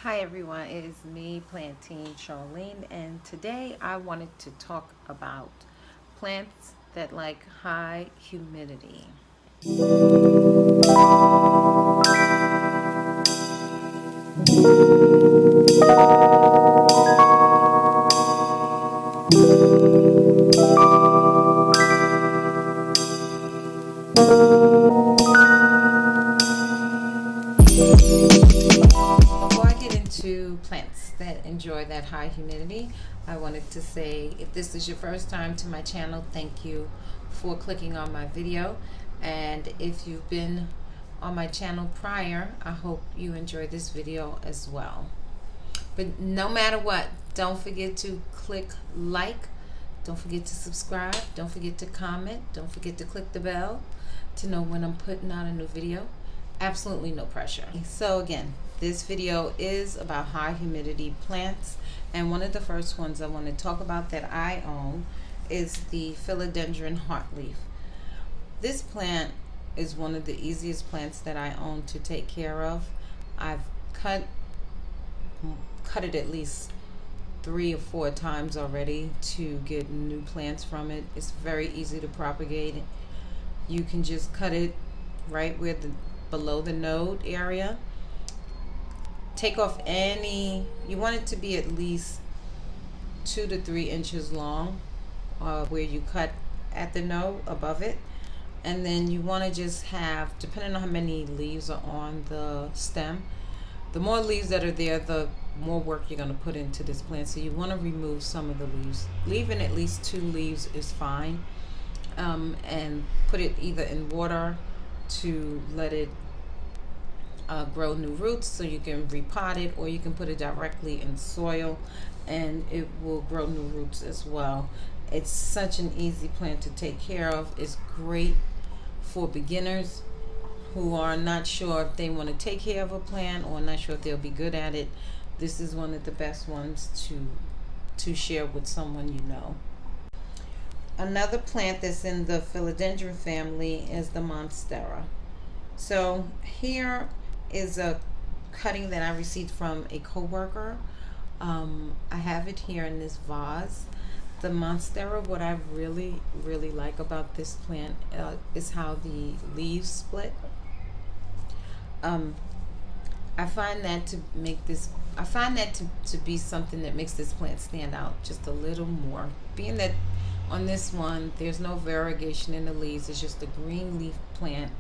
Hi everyone, it is me, Plantain Charlene, and today I wanted to talk about plants that like high humidity. Before I get into plants that enjoy that high humidity, I wanted to say if this is your first time to my channel, thank you for clicking on my video. And if you've been on my channel prior, I hope you enjoy this video as well. But no matter what, don't forget to click like, don't forget to subscribe, don't forget to comment, don't forget to click the bell to know when I'm putting out a new video. Absolutely no pressure. So again, this video is about high humidity plants, and one of the first ones I want to talk about that I own is the philodendron heartleaf. This plant is one of the easiest plants that I own to take care of. I've cut it at least 3 or 4 times already to get new plants from it. It's very easy to propagate. You can just cut it right where below the node area. Take off you want it to be at least 2 to 3 inches long where you cut at the node above it. And then you want to just have, depending on how many leaves are on the stem, the more leaves that are there, the more work you're going to put into this plant. So you want to remove some of the leaves. Leaving at least 2 leaves is fine. And put it either in water to let it grow new roots, so you can repot it, or you can put it directly in soil and it will grow new roots as well. It's such an easy plant to take care of. It's great for beginners who are not sure if they want to take care of a plant or not sure if they'll be good at it. This is one of the best ones to share with someone you know. Another plant that's in the philodendron family is the Monstera. So here is a cutting that I received from a coworker. I have it here in this vase. The Monstera, what I really like about this plant is how the leaves split. I find that to be something that makes this plant stand out just a little more. Being that on this one there's no variegation in the leaves, it's just a green leaf plant,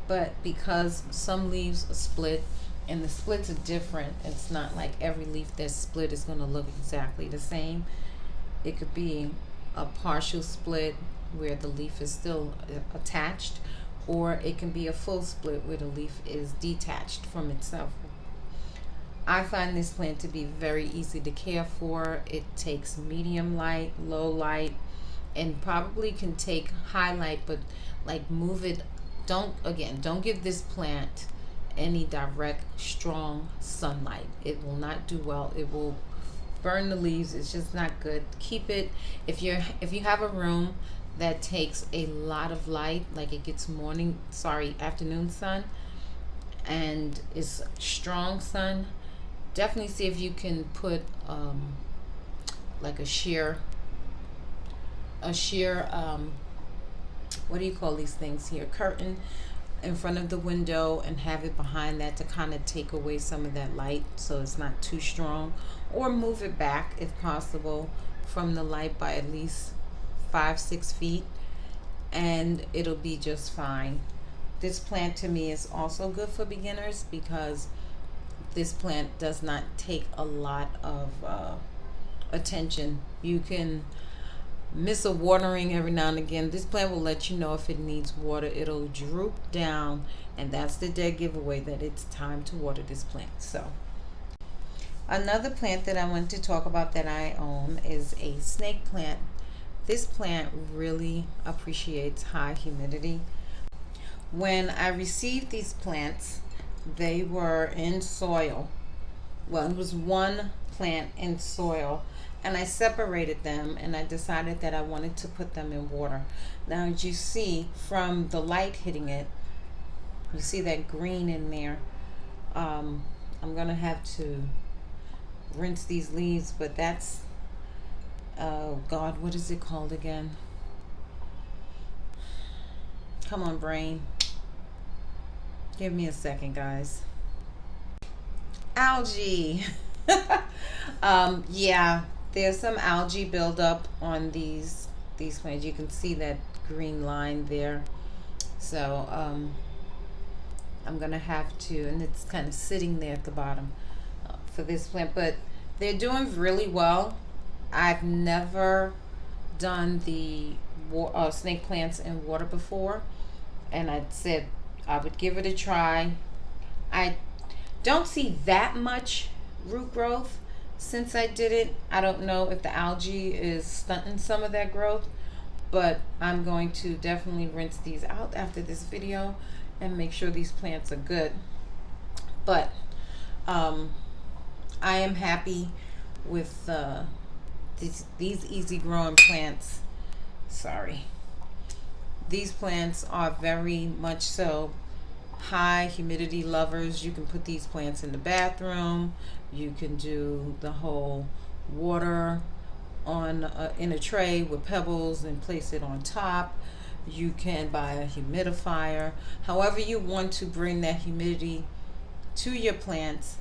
but because some leaves are split and the splits are different, it's not like every leaf that's split is going to look exactly the same. It could be a partial split where the leaf is still attached, or it can be a full split where the leaf is detached from itself. I find this plant to be very easy to care for. It takes medium light, low light, and probably can take high light, but like move it. Don't give this plant any direct strong sunlight. It will not do well. It will burn the leaves. It's just not good. Keep it, if you have a room that takes a lot of light, like it gets afternoon sun and it's strong sun, definitely see if you can put like a sheer what do you call these things here, curtain in front of the window, and have it behind that to kind of take away some of that light so it's not too strong, or move it back if possible from the light by at least 5-6 feet, and it'll be just fine. This plant to me is also good for beginners because this plant does not take a lot of attention. You can miss a watering every now and again. This plant will let you know if it needs water. It'll droop down, and that's the dead giveaway that it's time to water this plant. So another plant that I want to talk about that I own is a snake plant. This plant really appreciates high humidity. When I received these plants, they were in soil. Well, it was one plant in soil, and I separated them, and I decided that I wanted to put them in water. Now, as you see from the light hitting it, you see that green in there. I'm gonna have to rinse these leaves, but that's, oh God, what is it called again? Come on, brain. Give me a second, guys. Algae. Yeah, there's some algae buildup on these plants. You can see that green line there. So I'm gonna have to, and it's kind of sitting there at the bottom for this plant, but they're doing really well. I've never done the snake plants in water before, and I said I would give it a try. I don't see that much root growth since I did it. I don't know if the algae is stunting some of that growth, but I'm going to definitely rinse these out after this video and make sure these plants are good. But I am happy with these easy growing plants. Sorry. These plants are very much so high humidity lovers. You can put these plants in the bathroom. You can do the whole water on in a tray with pebbles and place it on top. You can buy a humidifier. However you want to bring that humidity to your plants,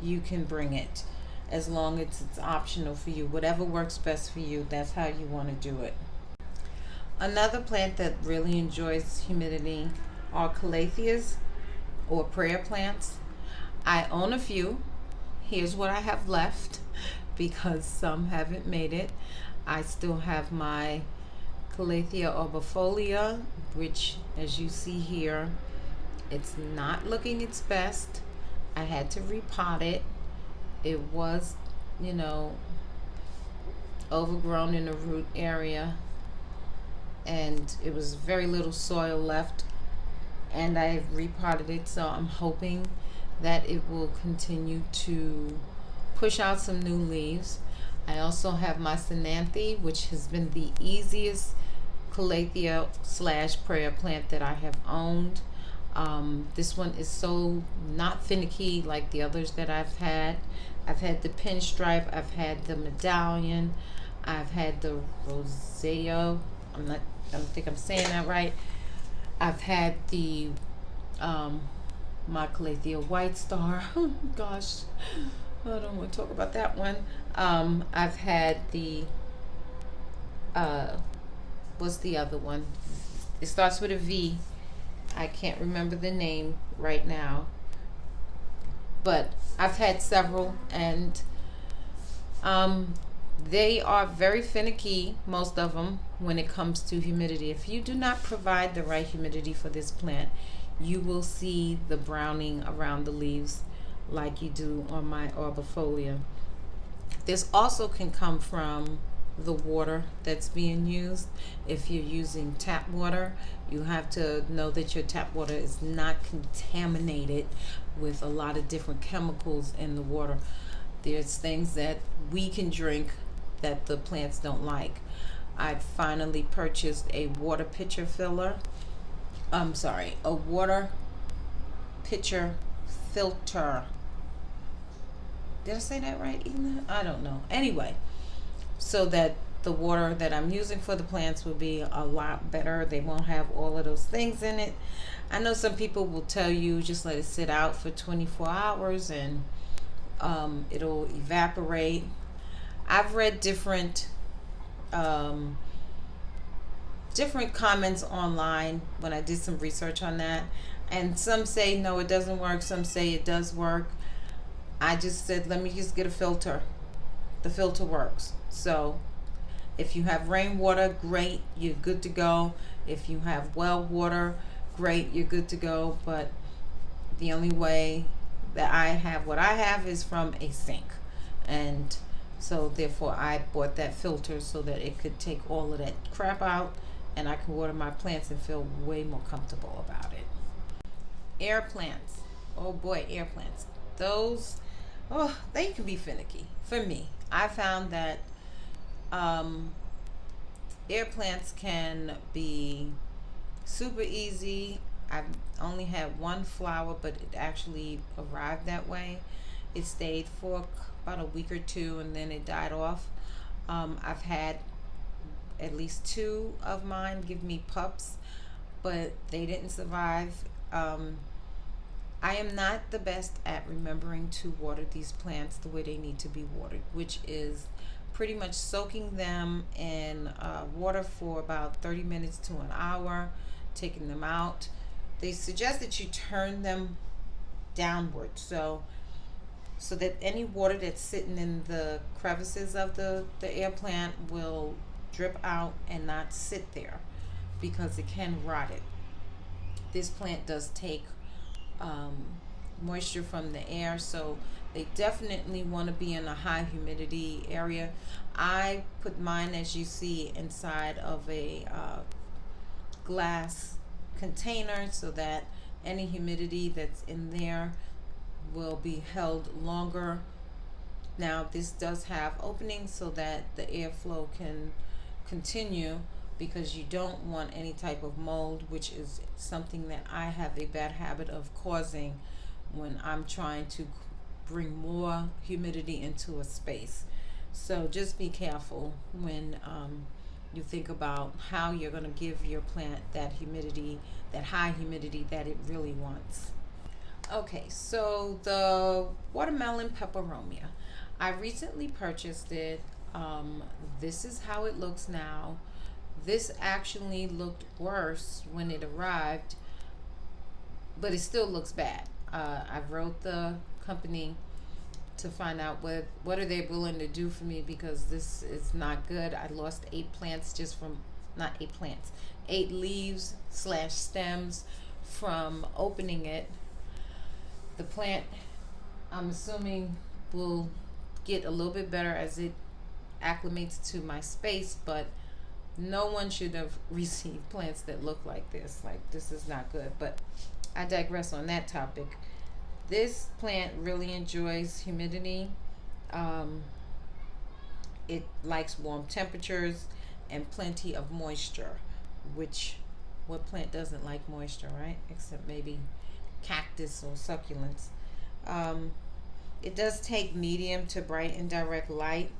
you can bring it, as long as it's optional for you. Whatever works best for you, that's how you want to do it. Another plant that really enjoys humidity are Calatheas, or prayer plants. I own a few. Here's what I have left because some haven't made it. I still have my Calathea orbifolia, which, as you see here, it's not looking its best. I had to repot it. It was, you know, overgrown in the root area, and it was very little soil left, and I repotted it, so I'm hoping that it will continue to push out some new leaves. I also have my Calathea, which has been the easiest Calathea / prayer plant that I have owned. This one is so not finicky like the others that I've had. I've had the pinstripe, I've had the medallion, I've had the roseo. I don't think I'm saying that right. I've had the my Calathea white star. Oh gosh, I don't want to talk about that one. I've had the what's the other one? It starts with a V. I can't remember the name right now, but I've had several, and they are very finicky, most of them, when it comes to humidity. If you do not provide the right humidity for this plant, you will see the browning around the leaves like you do on my orbifolia. This also can come from the water that's being used. If you're using tap water, you have to know that your tap water is not contaminated with a lot of different chemicals in the water. There's things that we can drink that the plants don't like. I finally purchased a water pitcher filler. A water pitcher filter. Did I say that right, Ela? I don't know. Anyway, so that the water that I'm using for the plants will be a lot better. They won't have all of those things in it. I know some people will tell you just let it sit out for 24 hours and it'll evaporate. I've read different comments online when I did some research on that, and some say no, it doesn't work, some say it does work. I just said, let me just get a filter. The filter works. So if you have rainwater, great, you're good to go. If you have well water, great, you're good to go. But the only way that I have what I have is from a sink, and so therefore I bought that filter so that it could take all of that crap out, and I can water my plants and feel way more comfortable about it. Air plants. Oh boy, air plants. Those, oh, they can be finicky. For me, I found that air plants can be super easy. I've only had one flower, but it actually arrived that way. It stayed for about a week or two and then it died off. I've had at least two of mine give me pups, but they didn't survive. I am not the best at remembering to water these plants the way they need to be watered, which is pretty much soaking them in water for about 30 minutes to an hour, taking them out. They suggest that you turn them downward, so that any water that's sitting in the crevices of the air plant will drip out and not sit there because it can rot it. This plant does take um, moisture from the air, so they definitely want to be in a high humidity area. I put mine, as you see, inside of a glass container so that any humidity that's in there will be held longer. Now this does have openings so that the airflow can continue, because you don't want any type of mold, which is something that I have a bad habit of causing when I'm trying to bring more humidity into a space. So just be careful when you think about how you're going to give your plant that humidity, that high humidity that it really wants. Okay, so the watermelon peperomia, I recently purchased it. This is how it looks now. This actually looked worse when it arrived, but it still looks bad. I wrote the company to find out what are they willing to do for me, because this is not good. I lost 8 plants just from, not 8 plants, 8 leaves slash stems from opening it. The plant, I'm assuming, will get a little bit better as it acclimates to my space, but no one should have received plants that look like this. Like, this is not good, but I digress on that topic. This plant really enjoys humidity. It likes warm temperatures and plenty of moisture, which, what plant doesn't like moisture, right? Except maybe cactus or succulents. It does take medium to bright and direct light.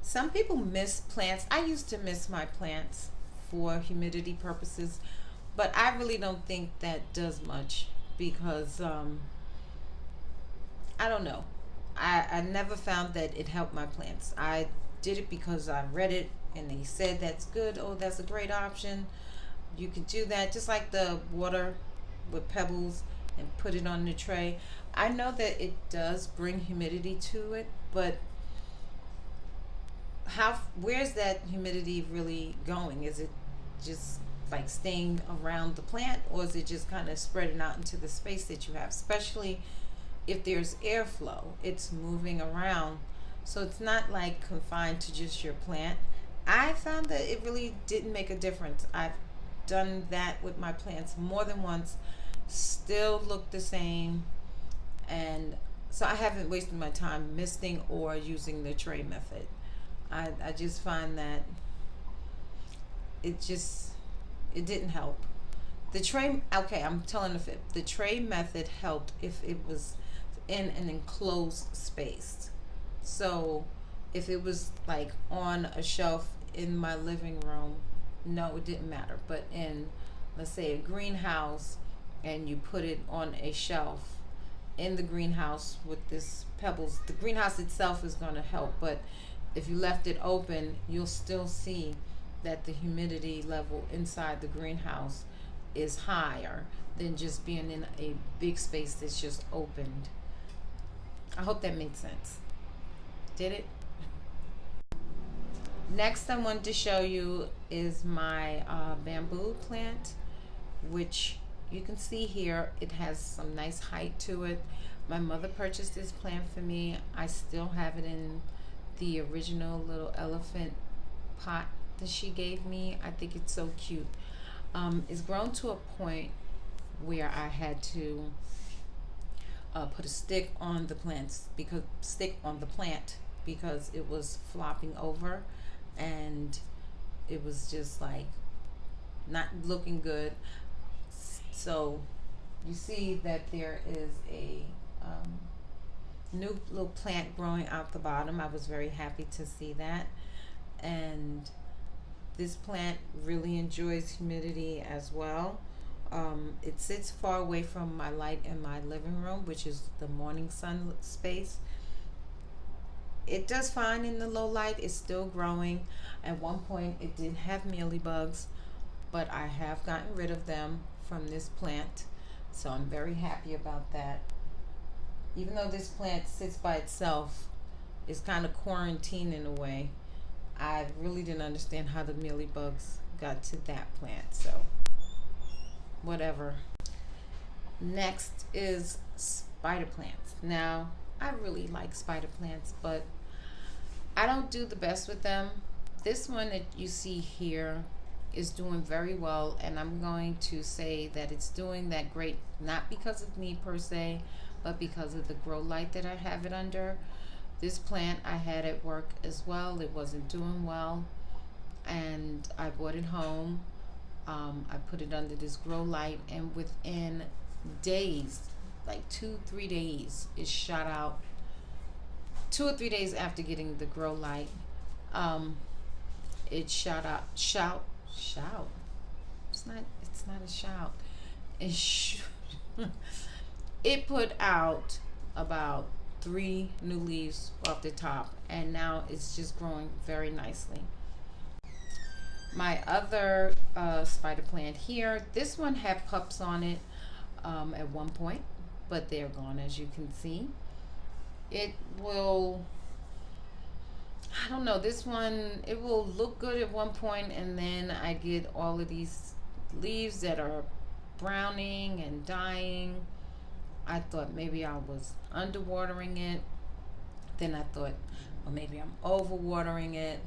Some people miss plants. I used to miss my plants for humidity purposes, but I really don't think that does much, because I don't know. I never found that it helped my plants. I did it because I read it and they said that's good. Oh, that's a great option. You can do that, just like the water with pebbles and put it on the tray. I know that it does bring humidity to it, but where's that humidity really going? Is it just like staying around the plant, or is it just kind of spreading out into the space that you have? Especially if there's airflow, it's moving around, so it's not like confined to just your plant. I found that it really didn't make a difference. I've done that with my plants more than once, still look the same, and so I haven't wasted my time misting or using the tray method. I just find that it didn't help. The tray, okay, I'm telling the fib. The tray method helped if it was in an enclosed space. So if it was like on a shelf in my living room, no, it didn't matter. But in, let's say, a greenhouse, and you put it on a shelf in the greenhouse with this pebbles, the greenhouse itself is going to help. But if you left it open, you'll still see that the humidity level inside the greenhouse is higher than just being in a big space that's just opened. I hope that made sense. Did it? Next, I wanted to show you is my bamboo plant, which you can see here. It has some nice height to it. My mother purchased this plant for me. I still have it in the original little elephant pot that she gave me. I think it's so cute. It's grown to a point where I had to put a stick on the plant because it was flopping over, and it was just like not looking good. So you see that there is a new little plant growing out the bottom. I was very happy to see that. And this plant really enjoys humidity as well. It sits far away from my light in my living room, which is the morning sun space. It does fine in the low light. It's still growing. At one point it did have mealybugs, but I have gotten rid of them from this plant, so I'm very happy about that. Even though this plant sits by itself, it's kind of quarantined in a way. I really didn't understand how the mealybugs got to that plant, so whatever. Next is spider plants. Now, I really like spider plants, but I don't do the best with them. This one that you see here is doing very well, and I'm going to say that it's doing that great not because of me per se, but because of the grow light that I have it under. This plant I had at work as well. It wasn't doing well, and I brought it home. I put it under this grow light, and within days, like 2-3 days, it shot out. 2 or 3 days after getting the grow light, it shot out. Shout. It's not a shout. It put out about 3 new leaves off the top, and now it's just growing very nicely. My other spider plant here, this one had pups on it at one point, but they're gone, as you can see. It will, I don't know, this one, it will look good at one point, and then I get all of these leaves that are browning and dying. I thought maybe I was underwatering it. Then I thought, well, maybe I'm overwatering it.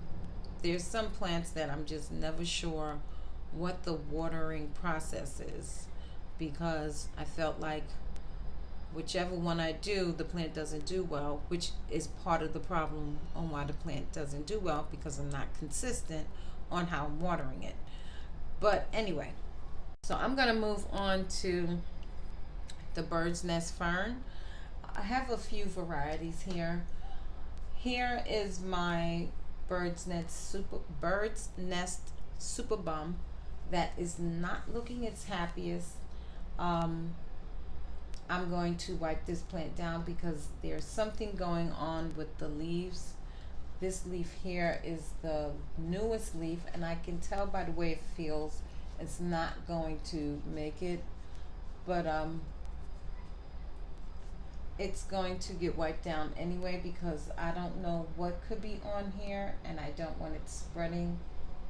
There's some plants that I'm just never sure what the watering process is, because I felt like whichever one I do, the plant doesn't do well, which is part of the problem on why the plant doesn't do well, because I'm not consistent on how I'm watering it. But anyway, so I'm going to move on to the bird's nest fern. I have a few varieties here. Here is my bird's nest super bum that is not looking its happiest. I'm going to wipe this plant down because there's something going on with the leaves. This leaf here is the newest leaf, and I can tell by the way it feels it's not going to make it, but it's going to get wiped down anyway, because I don't know what could be on here and I don't want it spreading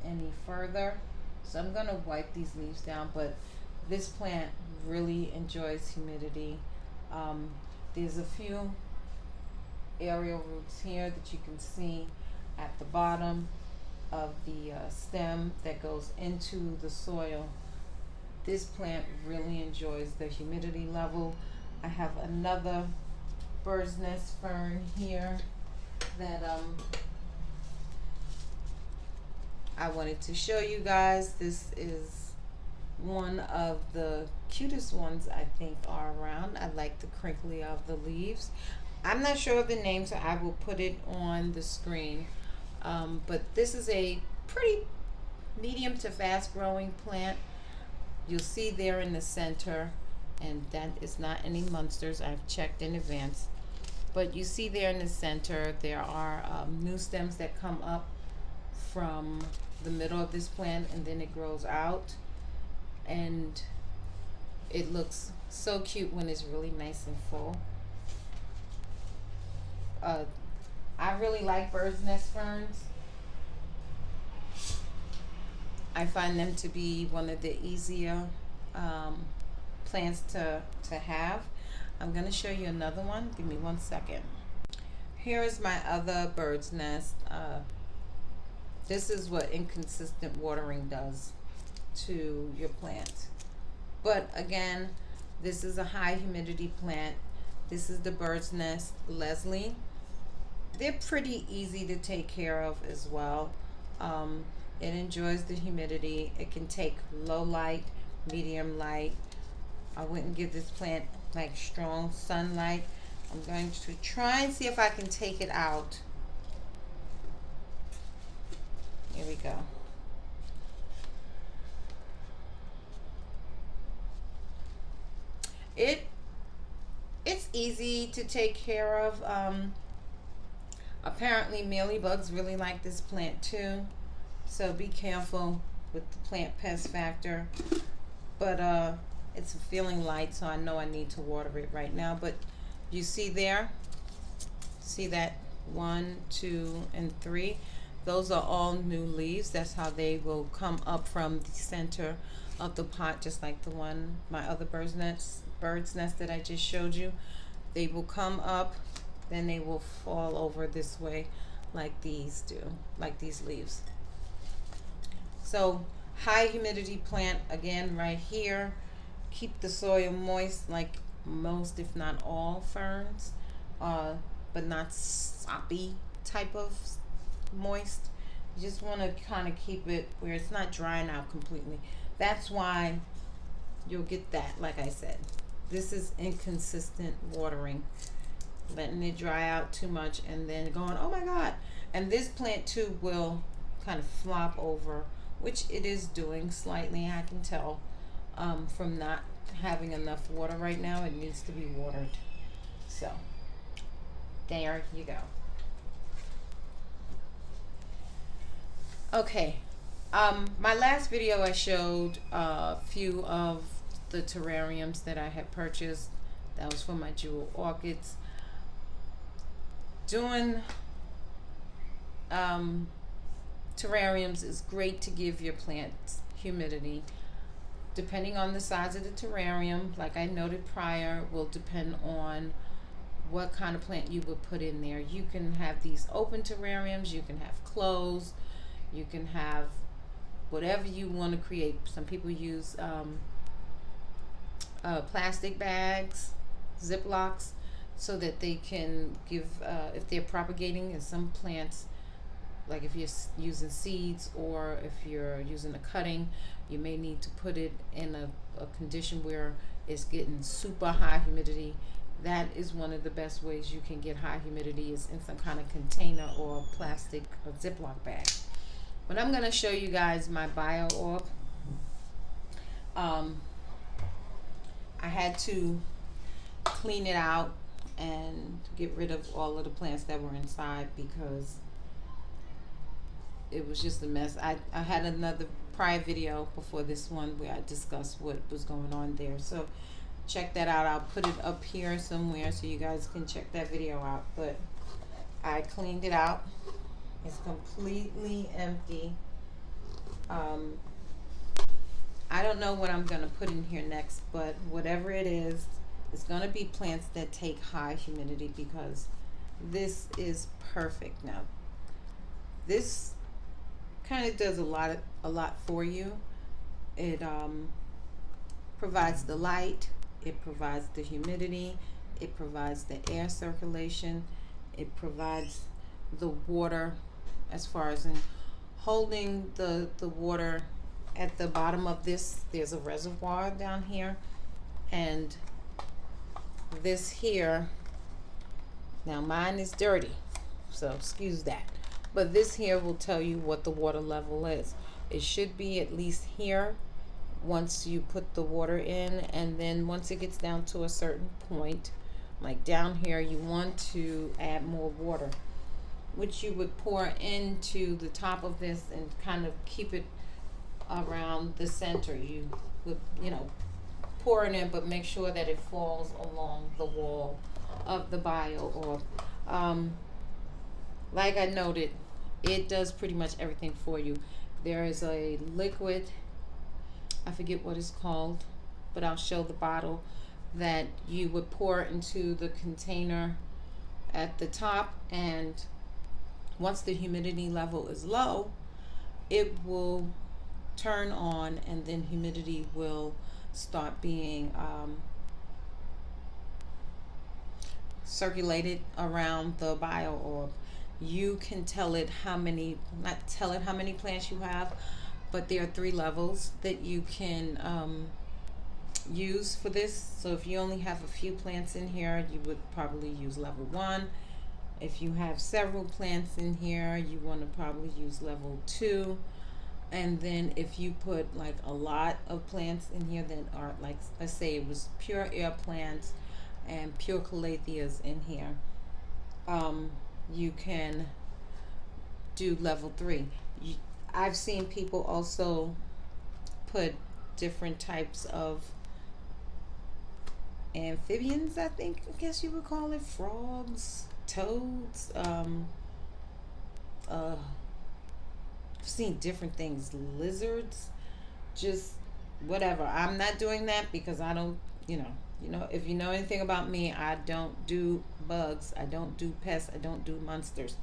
any further. So I'm going to wipe these leaves down, but this plant really enjoys humidity. There's a few aerial roots here that you can see at the bottom of the stem that goes into the soil. This plant really enjoys the humidity level. I have another bird's nest fern here that I wanted to show you guys. This is one of the cutest ones I think are around. I like the crinkly of the leaves. I'm not sure of the name, so I will put it on the screen. But this is a pretty medium to fast growing plant. You'll see there in the center, and that is not any monsters. I've checked in advance. But you see there in the center, there are new stems that come up from the middle of this plant, and then it grows out. And it looks so cute when it's really nice and full. I really like bird's nest ferns. I find them to be one of the easier plants to have. I'm going to show you another one. Give me 1 second. Here is my other bird's nest. This is what inconsistent watering does to your plant. But again, this is a high humidity plant. This is the bird's nest Leslie. They're pretty easy to take care of as well. It enjoys the humidity. It can take low light, medium light, I wouldn't give this plant like strong sunlight. I'm going to try and see if I can take it out. Here we go. It's easy to take care of. Apparently mealybugs really like this plant too, so be careful with the plant pest factor. But it's feeling light, so I know I need to water it right now. But you see there, see that 1, 2, and 3, those are all new leaves. That's how they will come up from the center of the pot, just like the one, my other bird's nest that I just showed you. They will come up, then they will fall over this way like these do, like these leaves. So high humidity plant, again, right here. Keep the soil moist like most, if not all, ferns, but not soppy type of moist. You just want to kind of keep it where it's not drying out completely. That's why you'll get that, like I said. This is inconsistent watering, letting it dry out too much and then going, oh my God. And this plant too will kind of flop over, which it is doing slightly, I can tell, from not having enough water right now. It needs to be watered. So there you go. Okay, my last video I showed a few of the terrariums that I had purchased. That was for my jewel orchids. Doing terrariums is great to give your plants humidity. Depending on the size of the terrarium, like I noted prior, will depend on what kind of plant you would put in there. You can have these open terrariums, you can have closed, you can have whatever you want to create. Some people use plastic bags, Ziplocs, so that they can give, if they're propagating in some plants, like if you're using seeds or if you're using a cutting, you may need to put it in a condition where it's getting super high humidity. That is one of the best ways you can get high humidity, is in some kind of container or plastic or Ziploc bag. But I'm going to show you guys my biOrb. I had to clean it out and get rid of all of the plants that were inside because it was just a mess. I had another prior video before this one where I discussed what was going on there, so check that out. I'll put it up here somewhere so you guys can check that video out. But I cleaned it out. It's completely empty. I don't know what I'm going to put in here next, but whatever it is, it's going to be plants that take high humidity, because this is perfect. Now this kind of does a lot for you. It provides the light, it provides the humidity, it provides the air circulation, it provides the water, as far as in holding the water. At the bottom of this, there's a reservoir down here, and this here, now mine is dirty, so excuse that, but this here will tell you what the water level is. It should be at least here once you put the water in, and then once it gets down to a certain point, like down here, you want to add more water, which you would pour into the top of this and kind of keep it around the center. You would, pour it in, but make sure that it falls along the wall of the biOrb. Like I noted, it does pretty much everything for you. There is a liquid, I forget what it's called, but I'll show the bottle, that you would pour into the container at the top, and once the humidity level is low, it will turn on, and then humidity will start being circulated around the biOrb. You can tell it how many, not tell it how many plants you have, but there are 3 levels that you can use for this. So if you only have a few plants in here, you would probably use level 1. If you have several plants in here, you want to probably use level 2. And then if you put like a lot of plants in here that are like, let's say it was pure air plants and pure Calatheas in here, you can do level 3. I've seen people also put different types of amphibians, I guess you would call it, frogs, toads, I've seen different things, lizards, just whatever. I'm not doing that because I don't, if you know anything about me, I don't do bugs, I don't do pests, I don't do monsters.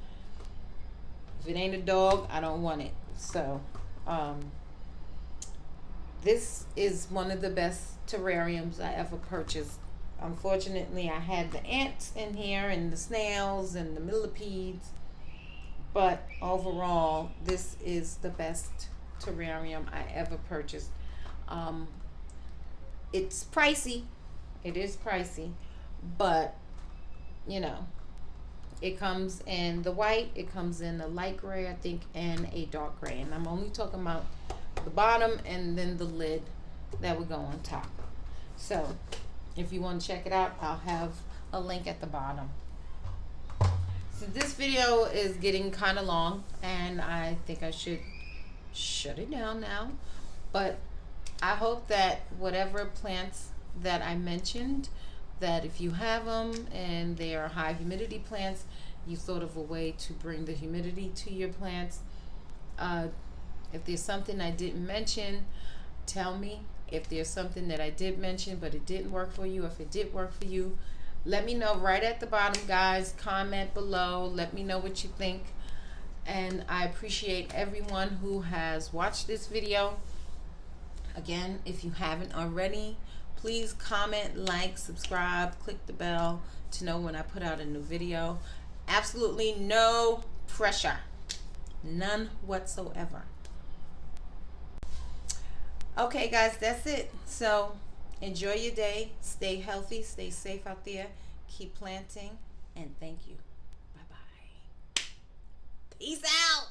If it ain't a dog, I don't want it. So this is one of the best terrariums I ever purchased. Unfortunately, I had the ants in here and the snails and the millipedes, but overall, this is the best terrarium I ever purchased. It's pricey. It is pricey, but it comes in the white, it comes in the light gray, I think, and a dark gray. And I'm only talking about the bottom and then the lid that would go on top. So if you want to check it out, I'll have a link at the bottom. So this video is getting kind of long, and I think I should shut it down now. But I hope that whatever plants that I mentioned, that if you have them and they are high humidity plants, you thought of a way to bring the humidity to your plants. If there's something I didn't mention, tell me. If there's something that I did mention but it didn't work for you, if it did work for you, let me know right at the bottom, guys. Comment below, let me know what you think. And I appreciate everyone who has watched this video. Again, if you haven't already, please comment, like, subscribe, click the bell to know when I put out a new video. Absolutely no pressure, none whatsoever. Okay, guys, that's it. So enjoy your day, stay healthy, stay safe out there, keep planting, and thank you. Bye-bye. Peace out.